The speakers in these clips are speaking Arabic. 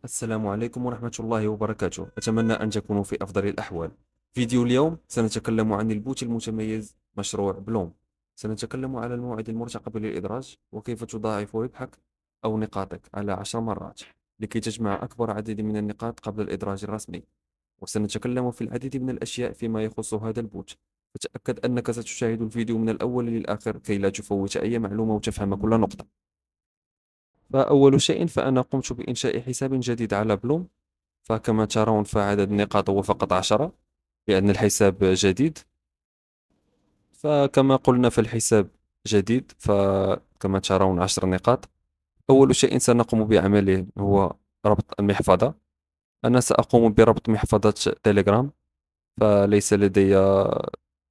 السلام عليكم ورحمة الله وبركاته. أتمنى أن تكونوا في أفضل الأحوال. فيديو اليوم سنتكلم عن البوت المتميز مشروع بلوم. سنتكلم على الموعد المرتقب للإدراج وكيف تضاعف ربحك أو نقاطك على 10 مرات لكي تجمع أكبر عدد من النقاط قبل الإدراج الرسمي. وسنتكلم في العديد من الأشياء فيما يخص هذا البوت، فتأكد أنك ستشاهد الفيديو من الأول للآخر كي لا تفوت أي معلومة وتفهم كل نقطة. فأول شيء فأنا قمت بإنشاء حساب جديد على بلوم. فكما ترون فعدد النقاط هو فقط 10 لأن الحساب جديد. فكما قلنا فالحساب جديد، فكما ترون 10 نقاط. أول شيء سنقوم بعمله هو ربط المحفظة. أنا سأقوم بربط محفظة تيليجرام، فليس لدي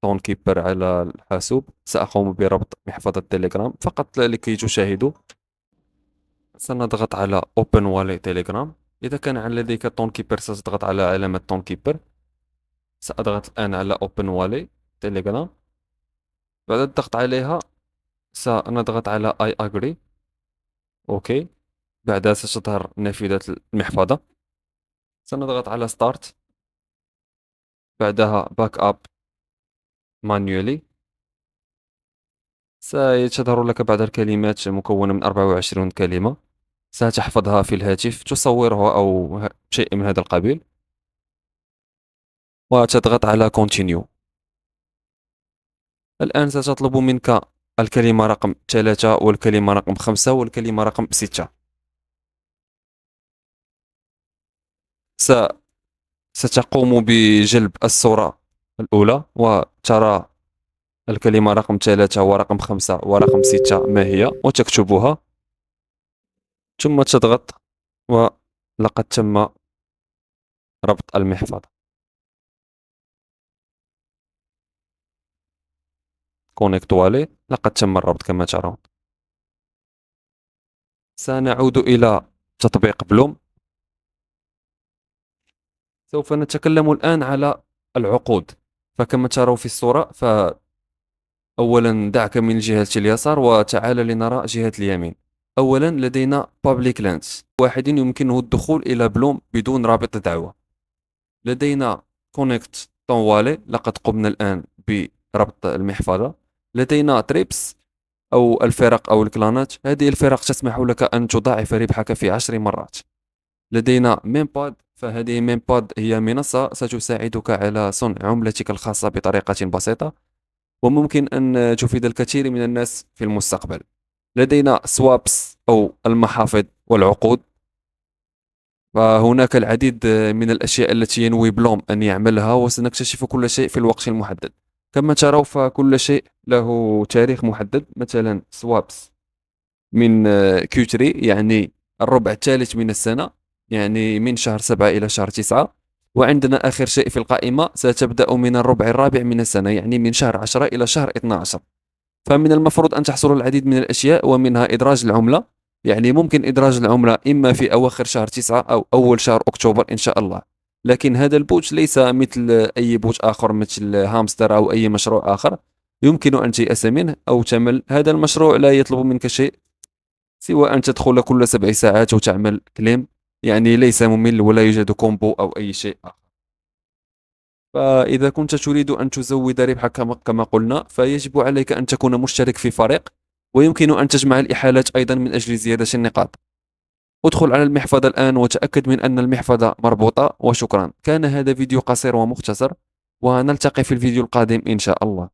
تون كيبر على الحاسوب. سأقوم بربط محفظة تيليجرام فقط لكي تشاهدوا. سنضغط على Open Wallet تيليجرام. إذا كان لديك تون كيبر ستضغط على علامة تون كيبر. سأضغط الآن على Open Wallet تيليجرام. بعد الضغط عليها سنضغط على I agree. أوكي. بعدها ستظهر نافذة المحفظة. سنضغط على Start. بعدها Back up manually. سيظهر لك بعض الكلمات مكونة من 24 كلمة. ستحفظها في الهاتف، تصورها أو شيء من هذا القبيل، وتضغط على Continue. الآن ستطلب منك الكلمة رقم 3 والكلمة رقم 5 والكلمة رقم 6. ستقوم بجلب الصورة الأولى وترى الكلمة رقم 3 ورقم 5 ورقم 6 ما هي وتكتبها، ثم تضغط ولقد تم ربط المحفظة. كونيكت والي، لقد تم الربط كما ترون. سنعود إلى تطبيق بلوم. سوف نتكلم الآن على العقود. فكما ترون في الصورة، فأولا دعك من جهة اليسار وتعال لنرى جهة اليمين. أولا لدينا Public Links، واحد يمكنه الدخول إلى بلوم بدون رابط دعوة. لدينا Connect ton Wallet، لقد قمنا الآن بربط المحفظة. لدينا تريبس أو الفرق أو الكلانات، هذه الفرق تسمح لك أن تضاعف ربحك في 10 مرات. لدينا ميمباد، فهذه ميمباد هي منصة ستساعدك على صنع عملتك الخاصة بطريقة بسيطة، وممكن أن تفيد الكثير من الناس في المستقبل. لدينا سوابس أو المحافظ والعقود، فهناك العديد من الأشياء التي ينوي بلوم أن يعملها، وسنكتشف كل شيء في الوقت المحدد. كما تروا فكل شيء له تاريخ محدد. مثلا سوابس من Q3 يعني الربع الثالث من السنة، يعني من شهر 7 إلى شهر 9. وعندنا آخر شيء في القائمة ستبدأ من الربع الرابع من السنة، يعني من شهر 10 إلى شهر 12. فمن المفروض أن تحصل العديد من الأشياء، ومنها إدراج العملة. يعني ممكن إدراج العملة إما في أواخر شهر 9 أو أول شهر أكتوبر إن شاء الله. لكن هذا البوت ليس مثل أي بوت آخر، مثل هامستر أو أي مشروع آخر يمكن أن تيأس منه أو تمل. هذا المشروع لا يطلب منك شيء سوى أن تدخل كل 7 ساعات وتعمل كليم، يعني ليس ممل ولا يوجد كومبو أو أي شيء آخر. فإذا كنت تريد أن تزود ربحك كما قلنا، فيجب عليك أن تكون مشترك في فريق، ويمكن أن تجمع الإحالات أيضا من أجل زيادة النقاط. ادخل على المحفظة الآن وتأكد من أن المحفظة مربوطة. وشكرا، كان هذا فيديو قصير ومختصر، ونلتقي في الفيديو القادم إن شاء الله.